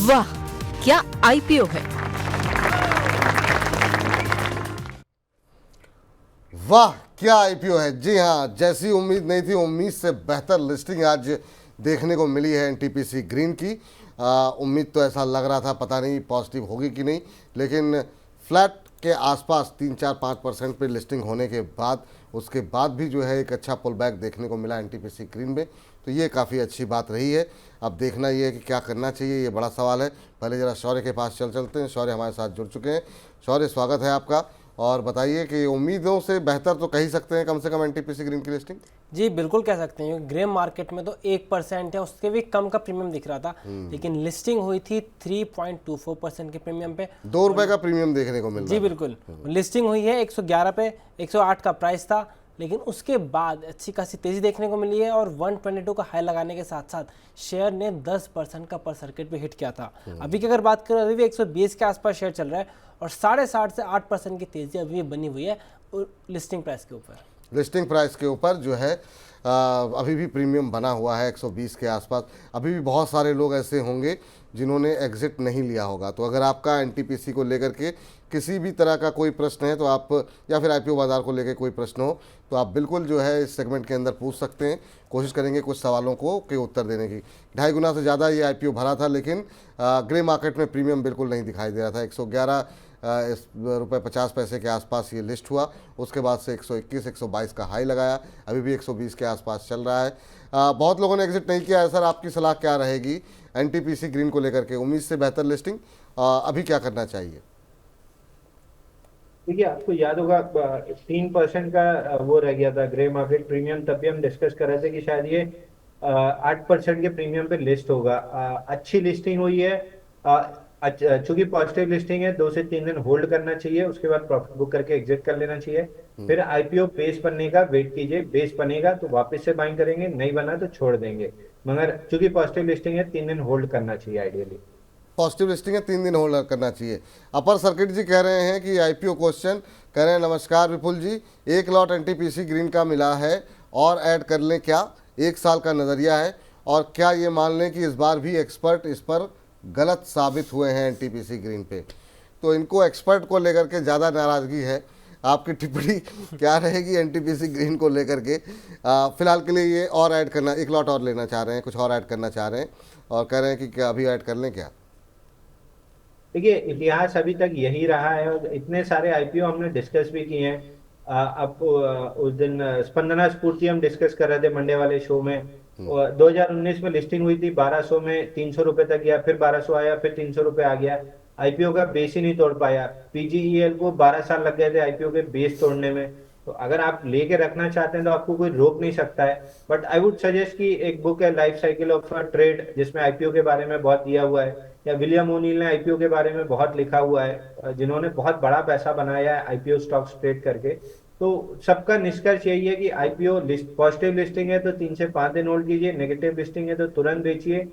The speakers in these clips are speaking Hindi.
वाह, क्या आईपीओ है। वाह क्या आईपीओ है। जी हाँ, जैसी उम्मीद नहीं थी, उम्मीद से बेहतर लिस्टिंग आज देखने को मिली है एनटीपीसी ग्रीन की। उम्मीद तो ऐसा लग रहा था, पता नहीं पॉजिटिव होगी कि नहीं, लेकिन फ्लैट के आसपास 3-4-5% पे लिस्टिंग होने के बाद उसके बाद भी जो है एक अच्छा पुल बैक देखने को मिला एनटीपीसी ग्रीन में, तो ये काफ़ी अच्छी बात रही है। अब देखना ये है कि क्या करना चाहिए, ये बड़ा सवाल है। पहले ज़रा शौर्य के पास चलते हैं। शौर्य हमारे साथ जुड़ चुके हैं। शौर्य, स्वागत है आपका, और बताइए कि उम्मीदों से बेहतर तो कह ही सकते हैं कम से कम एनटीपीसी ग्रीन की लिस्टिंग। जी बिल्कुल कह सकते हैं। ग्रे मार्केट में तो 1% है, उसके भी कम का प्रीमियम दिख रहा था, लेकिन लिस्टिंग हुई थी 3.24% के प्रीमियम पे। ₹2 का प्रीमियम देखने को मिल रहा जी है। बिल्कुल, लिस्टिंग हुई है 111 पे, 108 का प्राइस था, लेकिन उसके बाद अच्छी खासी तेजी देखने को मिली है और 122 का हाई लगाने के साथ साथ शेयर ने 10% का पर सर्किट पे हिट किया था। अभी की अगर बात करें, अभी भी 120 के आसपास शेयर चल रहा है और 7.5 से 8% की तेजी अभी भी बनी हुई है लिस्टिंग प्राइस के ऊपर। लिस्टिंग प्राइस के ऊपर जो है अभी भी प्रीमियम बना हुआ है 120 के आसपास। अभी भी बहुत सारे लोग ऐसे होंगे जिन्होंने एग्जिट नहीं लिया होगा। तो अगर आपका एनटीपीसी को लेकर के किसी भी तरह का कोई प्रश्न है तो आप, या फिर आईपीओ बाज़ार को लेकर कोई प्रश्न हो, तो आप बिल्कुल जो है इस सेगमेंट के अंदर पूछ सकते हैं। कोशिश करेंगे कुछ सवालों को के उत्तर देने की। 2.5 गुना से ज़्यादा ये आईपीओ भरा था, लेकिन ग्रे मार्केट में प्रीमियम बिल्कुल नहीं दिखाई दे रहा था। 111 रुपये 50 पैसे के आसपास ये लिस्ट हुआ। उसके बाद से 121, 122 का हाई लगाया, अभी भी 120 के आसपास चल रहा है। बहुत लोगों ने एग्जिट नहीं किया है। सर, आपकी सलाह क्या रहेगी एनटीपीसी ग्रीन को लेकर के? उम्मीद से बेहतर लिस्टिंग, अभी क्या करना चाहिए? देखिए, आपको याद होगा 3% का वो रह गया था ग्रे मार्केट प्रीमियम। तब भी हम डिस्कस कर रहे थे कि शायद ये 8% के प्रीमियम पे लिस्ट होगा। अच्छी लिस्टिंग हुई है। चूंकि पॉजिटिव लिस्टिंग है, 2 से 3 दिन होल्ड करना चाहिए, उसके बाद प्रॉफिट बुक करके एग्जिट कर लेना चाहिए। फिर आईपीओ बेस बनने का वेट कीजिए। बेस बनेगा तो वापस से बाइंग करेंगे, नहीं बना तो छोड़ देंगे। मगर चूंकि पॉजिटिव लिस्टिंग है, 3 दिन होल्ड करना चाहिए आइडियली। पॉजिटिव लिस्टिंग है, 3 दिन होल्ड करना चाहिए। अपर सर्किट जी कह रहे हैं कि आईपीओ क्वेश्चन कह रहे हैं, नमस्कार विपुल जी, 1 लॉट एनटीपीसी ग्रीन का मिला है और ऐड कर लें क्या? 1 साल का नज़रिया है, और क्या ये मान लें कि इस बार भी एक्सपर्ट इस पर गलत साबित हुए हैं एनटीपीसी ग्रीन पे? तो इनको एक्सपर्ट को लेकर के ज़्यादा नाराज़गी है। आपकी टिप्पणी क्या रहेगी एनटीपीसी ग्रीन को लेकर के? फिलहाल के लिए ये और ऐड करना, 1 लॉट और लेना चाह रहे हैं, कुछ और ऐड करना चाह रहे हैं, और कह रहे हैं कि क्या अभी ऐड कर लें क्या? देखिए, इतिहास अभी तक यही रहा है और इतने सारे आईपीओ हमने डिस्कस भी किए हैं। आपको उस दिन स्पंदना स्फूर्ति हम डिस्कस कर रहे थे मंडे वाले शो में। 2019 में लिस्टिंग हुई थी 1200 में, 300 रुपए तक गया, फिर 1200 आया, फिर 300 रुपए आ गया। आईपीओ का बेस ही नहीं तोड़ पाया। पीजीईएल को 12 साल लग गए थे आईपीओ के बेस तोड़ने में। तो अगर आप लेके रखना चाहते हैं तो आपको कोई रोक नहीं सकता है। बट आई वुड सजेस्ट कि एक बुक है life cycle of a trade, जिसमें आईपीओ के बारे में बहुत दिया हुआ है, या विलियम ओनील ने आईपीओ के बारे में बहुत लिखा हुआ है, जिन्होंने बहुत बड़ा पैसा बनाया है आईपीओ स्टॉक्स ट्रेड करके। तो सबका निष्कर्ष यही है कि आईपीओ पॉजिटिव लिस्टिंग है तो 3 से 5 दिन होल्ड कीजिए, नेगेटिव लिस्टिंग है तो तुरंत बेचिए।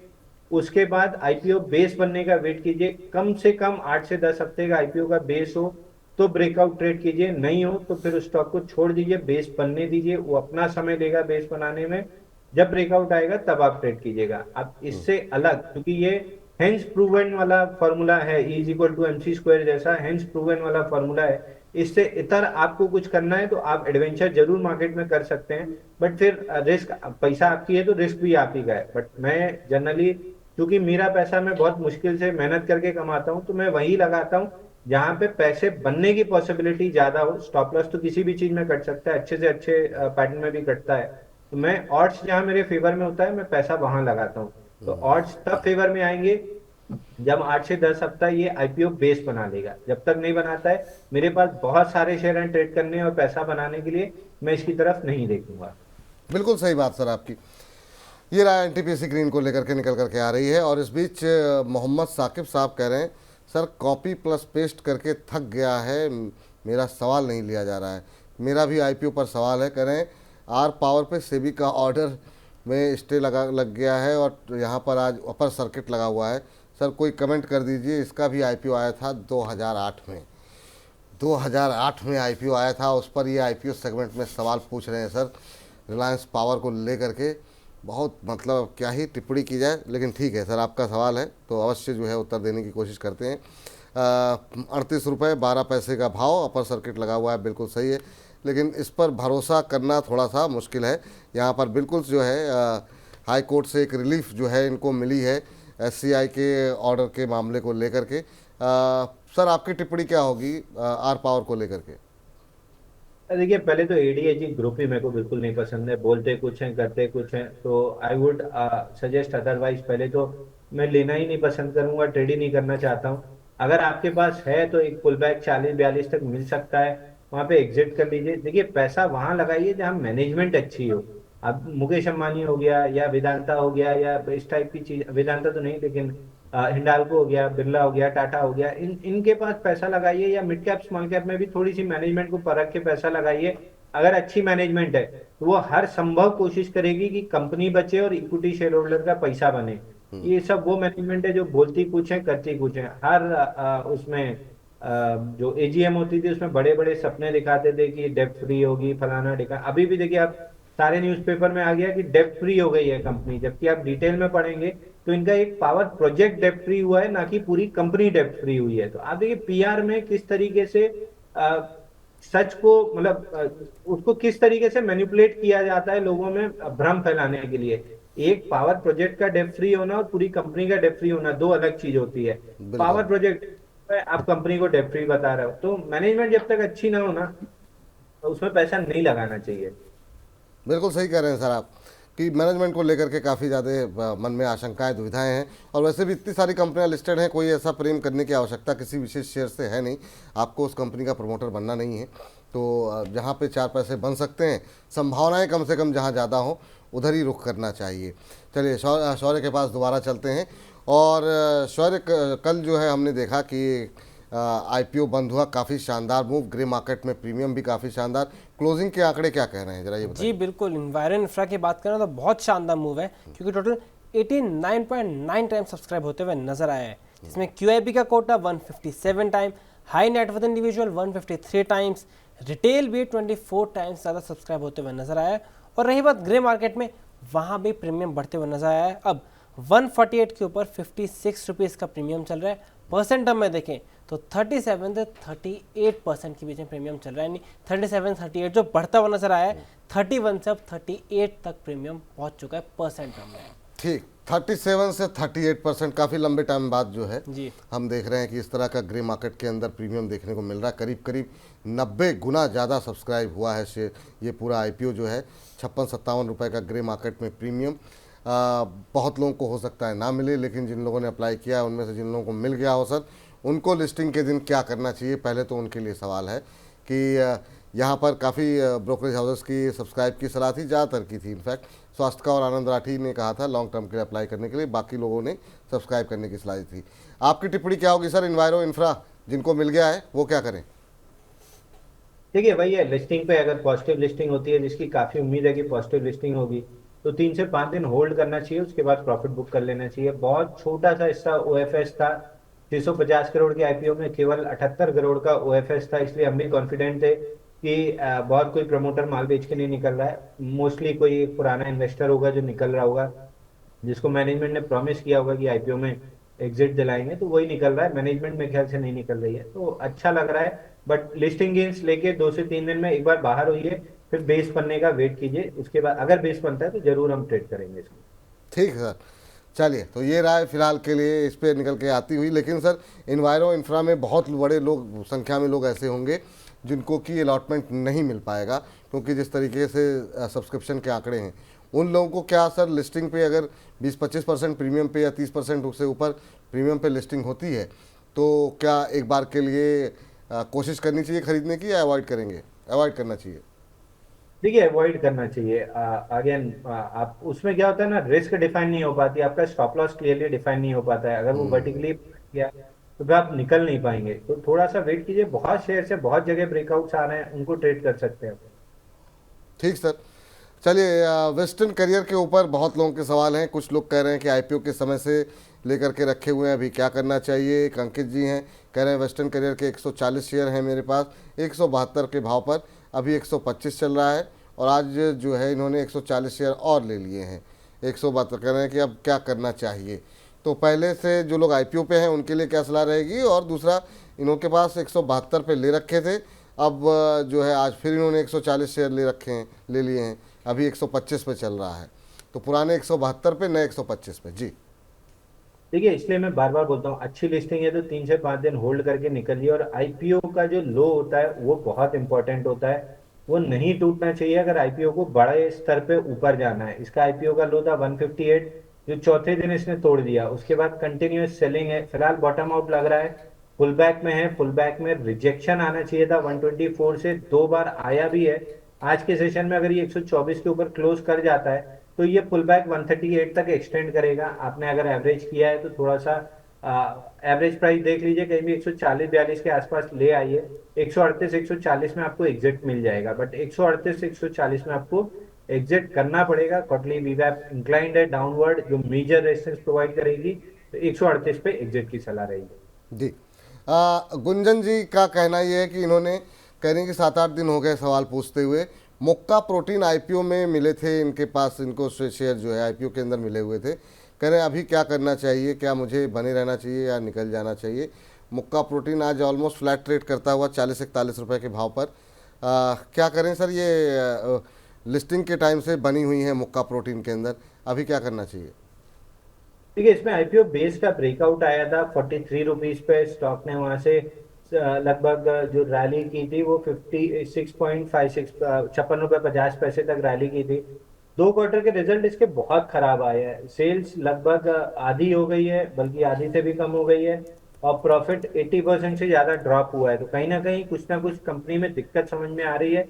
उसके बाद आईपीओ बेस बनने का वेट कीजिए। कम से कम 8 से 10 हफ्ते का आईपीओ का बेस हो तो ब्रेकआउट ट्रेड कीजिए, नहीं हो तो फिर उस स्टॉक को छोड़ दीजिए, बेस बनने दीजिए। वो अपना समय लेगा बेस बनाने में। जब ब्रेकआउट आएगा तब आप ट्रेड कीजिएगा। आप इससे अलग, क्योंकि ये हेंस प्रूवन वाला फॉर्मूला है, E is equal to MC square जैसा हेंस प्रूवन वाला फॉर्मूला है। इससे इतर आपको कुछ करना है तो आप एडवेंचर जरूर मार्केट में कर सकते हैं, बट फिर रिस्क, पैसा आपकी है तो रिस्क भी आप ही का है। बट मैं जनरली, क्योंकि मेरा पैसा मैं बहुत मुश्किल से मेहनत करके कमाता हूं, तो मैं वही लगाता हूं जहां पे पैसे बनने की पॉसिबिलिटी ज्यादा हो। स्टॉप लॉस तो किसी भी चीज में कट सकता है, अच्छे से अच्छे पैटर्न में भी कटता है। तो मैं ऑड्स जहां मेरे फेवर में होता है, मैं पैसा वहां लगाता हूँ। तो ऑड्स तब फेवर में आएंगे जब 8 से 10 हफ्ता ये आईपीओ बेस बना लेगा। जब तक नहीं बनाता है, मेरे पास बहुत सारे शेयर हैं ट्रेड करने और पैसा बनाने के लिए, मैं इसकी तरफ नहीं देखूंगा। बिल्कुल सही बात सर आपकी। ये राय एनटीपीसी ग्रीन को लेकर के निकल करके आ रही है। और इस बीच मोहम्मद साकिब साहब कह रहे हैं, सर कॉपी प्लस पेस्ट करके थक गया है, मेरा सवाल नहीं लिया जा रहा है। मेरा भी आईपीओ पर सवाल है। कह रहे हैं आर पावर पे सेबी का ऑर्डर में स्टे लग गया है और यहाँ पर आज अपर सर्किट लगा हुआ है। सर कोई कमेंट कर दीजिए। इसका भी आईपीओ आया था 2008 में, 2008 में आईपीओ आया था। उस पर ये आईपीओ सेगमेंट में सवाल पूछ रहे हैं सर रिलायंस पावर को लेकर के। बहुत मतलब क्या ही टिप्पणी की जाए, लेकिन ठीक है सर, आपका सवाल है तो अवश्य जो है उत्तर देने की कोशिश करते हैं। 38 रुपये 12 पैसे का भाव अपर सर्किट लगा हुआ है, बिल्कुल सही है, लेकिन इस पर भरोसा करना थोड़ा सा मुश्किल है। यहाँ पर बिल्कुल जो है हाई कोर्ट से एक रिलीफ जो है इनको मिली है SCI के ऑर्डर के मामले को लेकर के। सर आपकी टिप्पणी क्या होगी आर पावर को लेकर के? देखिए, पहले तो ADAG ग्रुप ही मेरे को बिल्कुल नहीं पसंद है, बोलते कुछ हैं करते कुछ हैं, तो आई वुड सजेस्ट अदरवाइज। पहले तो मैं लेना ही नहीं पसंद करूंगा, ट्रेड ही नहीं करना चाहता हूँ। अगर आपके पास है तो एक पुल बैक 40-42 तक मिल सकता है, वहां पे एग्जिट कर लीजिए। देखिए, पैसा वहां लगाइए जहां मैनेजमेंट अच्छी हो। अब मुकेश अंबानी हो गया या वेदांता हो गया या इस टाइप की चीज, वेदांता तो नहीं लेकिन हिंडाल्को हो गया, बिरला हो गया, टाटा हो गया, इनके पास पैसा लगाइए, या मिड कैप स्मॉल कैप में भी थोड़ी सी मैनेजमेंट को परख के पैसा लगाइए। अगर अच्छी मैनेजमेंट है तो वो हर संभव कोशिश करेगी कि कंपनी बचे और इक्विटी शेयर होल्डर का पैसा बने। ये सब वो मैनेजमेंट है जो बोलती कुछ है करती कुछ है। हर उसमें जो AGM होती थी उसमें बड़े बड़े सपने दिखाते थे कि डेब्ट फ्री होगी, फलाना ढिका। अभी भी देखिए, आप सारे न्यूज़पेपर में आ गया कि डेब्ट फ्री हो गई है कंपनी, जबकि आप डिटेल में पढ़ेंगे तो इनका एक पावर प्रोजेक्ट डेब्ट फ्री हुआ है, ना कि पूरी कंपनी डेब्ट फ्री हुई है। तो आप देखिए PR में किस तरीके से सच को मतलब उसको किस तरीके से मैनिपुलेट किया जाता है लोगों में भ्रम फैलाने के लिए। एक पावर प्रोजेक्ट का डेब्ट फ्री होना और पूरी कंपनी का डेब्ट फ्री होना दो अलग चीज होती है। पावर प्रोजेक्ट आप कंपनी को डेब्ट फ्री बता रहे हो, तो मैनेजमेंट जब तक अच्छी ना हो ना, तो उसमें पैसा नहीं लगाना चाहिए। बिल्कुल सही कह रहे हैं सर आप कि मैनेजमेंट को लेकर के काफ़ी ज़्यादा मन में आशंकाएं दुविधाएं हैं, और वैसे भी इतनी सारी कंपनियां लिस्टेड हैं, कोई ऐसा प्रेम करने की आवश्यकता किसी विशेष शेयर से है नहीं। आपको उस कंपनी का प्रमोटर बनना नहीं है, तो जहां पे 4 पैसे बन सकते हैं, संभावनाएं कम से कम जहां ज़्यादा हो उधर ही रुख करना चाहिए। चलिए शौर्य के पास दोबारा चलते हैं। और शौर्य, कल जो है हमने देखा कि IPO बंद हुआ, काफ़ी शानदार मूव, ग्रे मार्केट में प्रीमियम भी काफ़ी शानदार। क्लोजिंग के आंकड़े क्या कह रहे हैं, जरा ये बताइए। जी बिल्कुल, इन्वायरो इंफ्रा की बात करें तो बहुत शानदार मूव है, क्योंकि टोटल 89.9 टाइम सब्सक्राइब होते हुए नजर आया है, जिसमें QIB का कोटा 157 टाइम, हाई नेटवर्थ इंडिविजुअल 153 टाइम्स, रिटेल भी 24 टाइम्स ज़्यादा सब्सक्राइब होते हुए नजर आया है। और रही बात ग्रे मार्केट में, वहाँ भी प्रीमियम बढ़ते हुए नजर आया है। अब 148 के ऊपर 56 रुपीज़ का प्रीमियम चल रहा है। परसेंट टर्म में देखें तो 37 से 38% के बीच में प्रीमियम चल रहा है, यानी 37-38 जो बढ़ता हुआ नजर आया है, 31 से अब 38 तक प्रीमियम पहुंच चुका है परसेंट टर्म में। ठीक, 37 से 38%, काफ़ी लंबे टाइम बाद जो है जी हम देख रहे हैं कि इस तरह का ग्रे मार्केट के अंदर प्रीमियम देखने को मिल रहा है। करीब करीब 90 गुना ज़्यादा सब्सक्राइब हुआ है शेयर। ये पूरा IPO जो है 56-57 रुपये का ग्रे मार्केट में प्रीमियम। बहुत लोगों को हो सकता है ना मिले, लेकिन जिन लोगों ने अप्लाई किया है उनमें से जिन लोगों को मिल गया हो सर, उनको लिस्टिंग के दिन क्या करना चाहिए? पहले तो उनके लिए सवाल है कि यहाँ पर काफ़ी ब्रोकरेज हाउसेस की सब्सक्राइब की सलाह थी, ज़्यादातर की थी इनफैक्ट। स्वास्थ्य और आनंद राठी ने कहा था लॉन्ग टर्म के लिए अप्लाई करने के लिए, बाकी लोगों ने सब्सक्राइब करने की सलाह दी थी। आपकी टिप्पणी क्या होगी सर? इन्वायरो इंफ्रा जिनको मिल गया है वो क्या करें? देखिए, वही है, लिस्टिंग पे अगर पॉजिटिव लिस्टिंग होती है, जिसकी काफी उम्मीद है कि पॉजिटिव लिस्टिंग होगी, तो 3 से 5 दिन होल्ड करना चाहिए, उसके बाद प्रॉफिट बुक कर लेना चाहिए। बहुत छोटा सा इसका OFS था, 650 करोड़ के IPO में केवल 78 करोड़ का OFS था, इसलिए हम भी कॉन्फिडेंट थे कि बहुत कोई प्रमोटर माल बेच के नहीं निकल रहा है। मोस्टली कोई एक पुराना इन्वेस्टर होगा जो निकल रहा होगा, जिसको मैनेजमेंट ने प्रॉमिस किया होगा कि IPO में एग्जिट दिलाएंगे, तो वही निकल रहा है। मैनेजमेंट में ख्याल से नहीं निकल रही है, तो अच्छा लग रहा है। बट लिस्टिंग गेंस लेके 2 से 3 दिन में एक बार बाहर होइए, फिर बेस बनने का वेट कीजिए, उसके बाद अगर बेस बनता है तो जरूर हम ट्रेड करेंगे इसको। ठीक है सर, चलिए, तो ये राय फिलहाल के लिए इस पे निकल के आती हुई। लेकिन सर, इन्वायरो इंफ्रा में बहुत बड़े लोग, संख्या में लोग ऐसे होंगे जिनको कि अलॉटमेंट नहीं मिल पाएगा, क्योंकि जिस तरीके से सब्सक्रिप्शन के आंकड़े हैं, उन लोगों को क्या सर लिस्टिंग पे अगर 20-25% प्रीमियम पे या 30% उससे ऊपर प्रीमियम पे लिस्टिंग होती है, तो क्या एक बार के लिए कोशिश करनी चाहिए खरीदने की, या अवॉइड करेंगे? अवॉइड करना चाहिए। देखिए, अवॉइड करना चाहिए। अगेन आप उसमें क्या होता है ना, रिस्क डिफाइन नहीं हो पाती, आपका स्टॉप लॉस क्लियरली डिफाइन नहीं हो पाता है। अगर वो वर्टिकली गया तो फिर आप निकल नहीं पाएंगे, तो थोड़ा सा वेट कीजिए। बहुत शेयर से बहुत जगह ब्रेकआउट्स आ रहे हैं, उनको ट्रेड कर सकते हैं। ठीक सर, चलिए, वेस्टर्न करियर के ऊपर बहुत लोगों के सवाल हैं। कुछ लोग कह रहे हैं कि IPO के समय से लेकर के रखे हुए हैं, अभी क्या करना चाहिए? एक अंकित जी हैं, कह रहे हैं वेस्टर्न करियर के 140 शेयर हैं मेरे पास, 172 के भाव पर, अभी 125 चल रहा है, और आज जो है इन्होंने 140 शेयर और ले लिए हैं। 172 कह रहे हैं कि अब क्या करना चाहिए। तो पहले से जो लोग आईपीओ पे हैं उनके लिए क्या सलाह रहेगी, और दूसरा इन्हों के पास 172 पे ले रखे थे, अब जो है आज फिर इन्होंने 140 शेयर ले लिए हैं, अभी 125 पे चल रहा है, तो पुराने 172 पे नए 125 पे। जी देखिए, इसलिए मैं बार बार बोलता हूँ, अच्छी लिस्टिंग है तो 3 से 5 दिन होल्ड करके निकलिए। और आईपीओ का जो लो होता है वो बहुत इंपॉर्टेंट होता है, वो नहीं टूटना चाहिए अगर आईपीओ को बड़े स्तर पे ऊपर जाना है। इसका आईपीओ का लो था 158, जो चौथे दिन इसने तोड़ दिया, उसके बाद कंटिन्यूअस सेलिंग है, फिलहाल बॉटम आउट लग रहा है, पुल बैक में है। पुल बैक में रिजेक्शन आना चाहिए था 124 से, 2 बार आया भी है। आज के सेशन में अगर ये 124 के ऊपर क्लोज कर जाता है तो ये पुल बैक 138 तक एक्सटेंड करेगा। आपने अगर एवरेज किया है तो थोड़ा सा एवरेज प्राइस देख लीजिए, कहीं भी 140-42 के आसपास ले आइए। 138-140 में आपको एग्जिट मिल जाएगा, बट 138-140 में आपको एग्जिट करना पड़ेगा। क्वार्टरली वीवैप इंक्लाइंड है डाउनवर्ड, जो मेजर रेजिस्टेंस प्रोवाइड करेगी, तो 138 पे एग्जिट की सलाह रहेगी। जी गुंजन जी का कहना ये है कि इन्होंने कह रहे हैं कि 7-8 दिन हो गए सवाल पूछते हुए, मुक्का प्रोटीन आईपीओ में मिले थे इनके पास, इनको शेयर जो है आईपीओ के अंदर मिले हुए थे, कह रहे हैं अभी क्या करना चाहिए, क्या मुझे बने रहना चाहिए या निकल जाना चाहिए। मुक्का प्रोटीन आज ऑलमोस्ट फ्लैट ट्रेड करता हुआ 40-41 रुपये के भाव पर, क्या करें सर, ये लिस्टिंग के टाइम से बनी हुई है मुक्का प्रोटीन के अंदर, अभी क्या करना चाहिए। देखिए, इसमें आईपीओ बेस का ब्रेकआउट आया था 43 रुपीज पे, स्टॉक ने वहां से लगभग जो रैली की थी वो 56.56 56 रुपये 50 पैसे तक रैली की थी। 2 क्वार्टर के रिजल्ट इसके बहुत खराब आए हैं, सेल्स लगभग आधी हो गई है, बल्कि आधी से भी कम हो गई है, और प्रॉफिट 80% से ज्यादा ड्रॉप हुआ है। तो कहीं ना कुछ कंपनी में दिक्कत समझ में आ रही है।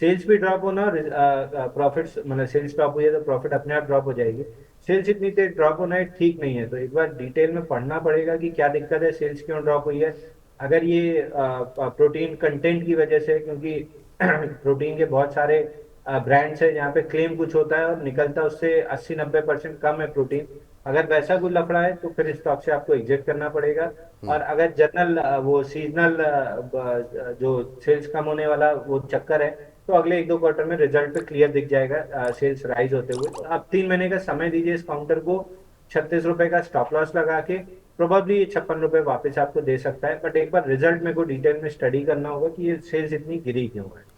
सेल्स भी ड्रॉप होना और प्रॉफिट्स, मतलब सेल्स ड्रॉप हुई है तो प्रॉफिट अपने आप ड्रॉप हो जाएगी। सेल्स इतनी तेज ड्रॉप होना है ठीक नहीं है, तो एक बार डिटेल में पढ़ना पड़ेगा कि क्या दिक्कत है, सेल्स क्यों ड्रॉप हुई है। अगर ये प्रोटीन कंटेंट की वजह से, क्योंकि प्रोटीन के बहुत सारे ब्रांड्स है जहाँ पे क्लेम कुछ होता है और निकलता उससे 80-90% कम है प्रोटीन, अगर वैसा कुछ लफड़ा है तो फिर स्टॉक से आपको एग्जिट करना पड़ेगा। और अगर जनरल वो सीजनल जो सेल्स कम होने वाला वो चक्कर है, तो अगले 1-2 क्वार्टर में रिजल्ट पे क्लियर दिख जाएगा सेल्स राइज होते हुए। तो आप 3 महीने का समय दीजिए इस काउंटर को, 36 रुपए का स्टॉप लॉस लगा के, प्रोबेबली ये 56 रुपए वापस आपको दे सकता है। बट एक बार रिजल्ट में को डिटेल में स्टडी करना होगा कि ये सेल्स इतनी गिरी क्यों है।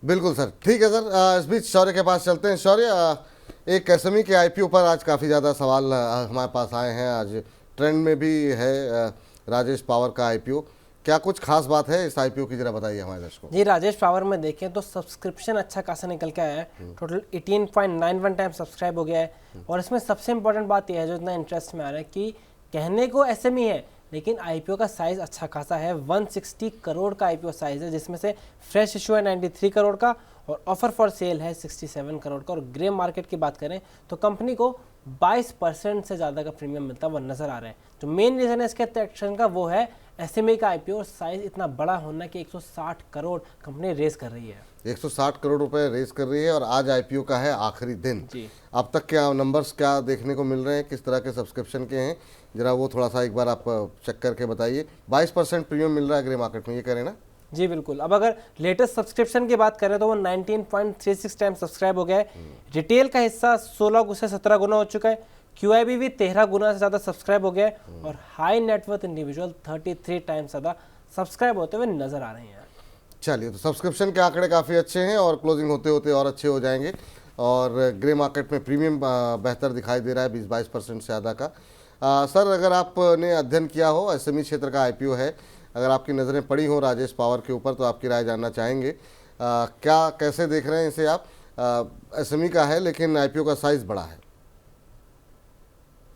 बिल्कुल सर, ठीक है सर। इस बीच शौर्य के पास चलते हैं। शौर्य, एक एसएमई के आईपीओ पर आज काफ़ी ज़्यादा सवाल हमारे पास आए हैं, आज ट्रेंड में भी है राजेश पावर का आईपीओ, क्या कुछ खास बात है इस आईपीओ की, जरा बताइए हमारे दर्शकों को। जी, राजेश पावर में देखें तो सब्सक्रिप्शन अच्छा खासा निकल के आया है, टोटल 18.91 टाइम सब्सक्राइब हो गया है। और इसमें सबसे इंपॉर्टेंट बात यह है जो इतना इंटरेस्ट में आ रहा है कि कहने को एसएमई है लेकिन आईपीओ का साइज अच्छा खासा है, 160 करोड़ का आईपीओ साइज है, जिसमें से फ्रेश इशू है 93 करोड़ का और ऑफर फॉर सेल है 67 करोड़ का। और ग्रे मार्केट की बात करें तो कंपनी को 22% से ज़्यादा का प्रीमियम मिलता हुआ नजर आ रहा है। जो मेन रीज़न है इसके अट्रैक्शन का वो है एसएमई का आईपीओ और साइज इतना बड़ा होना कि 160 करोड़ कंपनी रेस कर रही है। 160 करोड़ रुपए रेस कर रही है और आज आईपीओ का है आखिरी दिन। जी, अब तक क्या नंबर्स क्या देखने को मिल रहे हैं, किस तरह के सब्सक्रिप्शन के हैं, जरा वो थोड़ा सा एक बार आप चेक करके बताइए। 22% प्रीमियम मिल रहा है ग्रे मार्केट में, ये कह रहे हैं ना। जी बिल्कुल। अब अगर लेटेस्ट सब्सक्रिप्शन की बात करें तो वो 19.36 टाइम सब्सक्राइब हो गया है। रिटेल का हिस्सा 16 से 17 गुना हो चुका है, क्यूआईबी भी 13 गुना से ज़्यादा सब्सक्राइब हो गया है और हाई नेटवर्थ इंडिविजुअल 33 टाइम ज़्यादा सब्सक्राइब होते हुए नजर आ रहे हैं। चलिए, तो सब्सक्रिप्शन के आंकड़े काफ़ी अच्छे हैं और क्लोजिंग होते होते और अच्छे हो जाएंगे। और ग्रे मार्केट में प्रीमियम बेहतर दिखाई दे रहा है 20-22% से ज़्यादा का। सर, अगर आपने अध्ययन किया हो, एसएमई क्षेत्र का आईपीओ है, अगर आपकी नज़रें पड़ी हो राजेश पावर के ऊपर तो आपकी राय जानना चाहेंगे। क्या कैसे देख रहे हैं इसे आप? एसएमई का है लेकिन आईपीओ का साइज़ बड़ा है।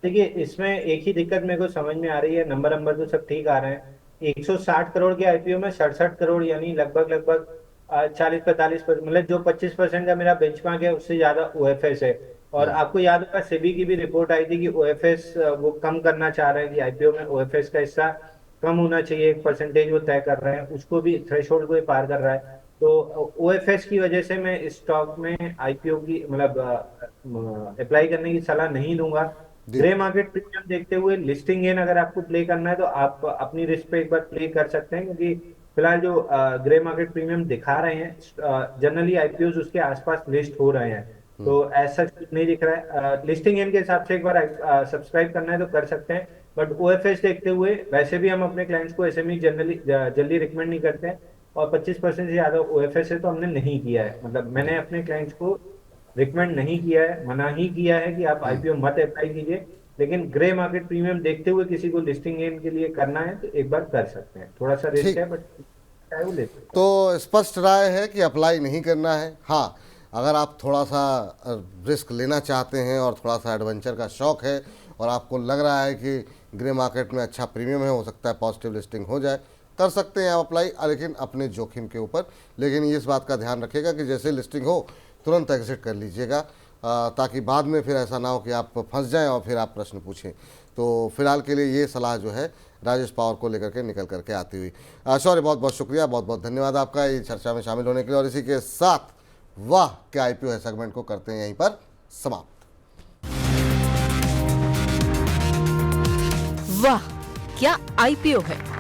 देखिए, इसमें एक ही दिक्कत मेरे को समझ में आ रही है, नंबर तो सब ठीक आ रहे हैं। 160 करोड़ के आईपीओ में 67 करोड़ यानी लगभग 40-45%, मतलब जो 25% का मेरा बेंचमार्क है उससे ज्यादा ओएफएस है। और आपको याद होगा सेबी की भी रिपोर्ट आई थी कि ओएफएस वो कम करना चाह रहे हैं, कि आईपीओ में ओएफएस का हिस्सा कम होना चाहिए, एक परसेंटेज वो तय कर रहे हैं, उसको भी थ्रेशोल्ड को ही पार कर रहा है। तो ओएफएस की वजह से मैं इस स्टॉक में आईपीओ की मतलब अप्लाई करने की सलाह नहीं दूंगा। ग्रे मार्केट प्रीमियम देखते हुए लिस्टिंग गेन अगर आपको प्ले करना है तो आप अपनी रिस्क पे एक बार प्ले कर सकते हैं, क्योंकि फिलहाल जो ग्रे मार्केट प्रीमियम दिखा रहे हैं जनरली आईपीओ उसके आसपास लिस्ट हो रहे हैं। तो ऐसा कुछ नहीं दिख रहा है। लिस्टिंग इन के हिसाब से एक बार सब्सक्राइब करना है तो कर सकते हैं, बट ओएफएस देखते हुए वैसे भी हम अपने क्लाइंट्स को एसएमई जनरली जल्दी रिकमेंड नहीं करते हैं, और 25% से ज्यादा ओएफएस है तो हमने नहीं किया है। मतलब मैंने अपने क्लाइंट्स को रिकमेंड नहीं किया है, मना ही किया है कि आप आईपीओ मत अप्लाई कीजिए, लेकिन ग्रे मार्केट प्रीमियम देखते हुए किसी को लिस्टिंग गेन के लिए करना है तो एक बार कर सकते हैं। थोड़ा सा रिस्क ठीक। है बट चाहे वो ले सकते हैं। तो स्पष्ट राय है कि अप्लाई नहीं करना है। हाँ, अगर आप थोड़ा सा रिस्क लेना चाहते हैं और थोड़ा सा एडवेंचर का शौक है और आपको लग रहा है कि ग्रे मार्केट में अच्छा प्रीमियम है, हो सकता है पॉजिटिव लिस्टिंग हो जाए, कर सकते हैं आप अप्लाई, लेकिन अपने जोखिम के ऊपर। लेकिन इस बात का ध्यान रखिएगा कि जैसे लिस्टिंग हो तुरंत एग्जिट कर लीजिएगा, ताकि बाद में फिर ऐसा ना हो कि आप फंस जाएं और फिर आप प्रश्न पूछें। तो फिलहाल के लिए ये सलाह जो है राजेश पवार को लेकर के निकल करके आती हुई। शौर्य, बहुत बहुत शुक्रिया, बहुत बहुत धन्यवाद आपका ये चर्चा में शामिल होने के लिए। और इसी के साथ वाह क्या आईपीओ है सेगमेंट को करते हैं यहीं पर समाप्त। वाह क्या आईपीओ है।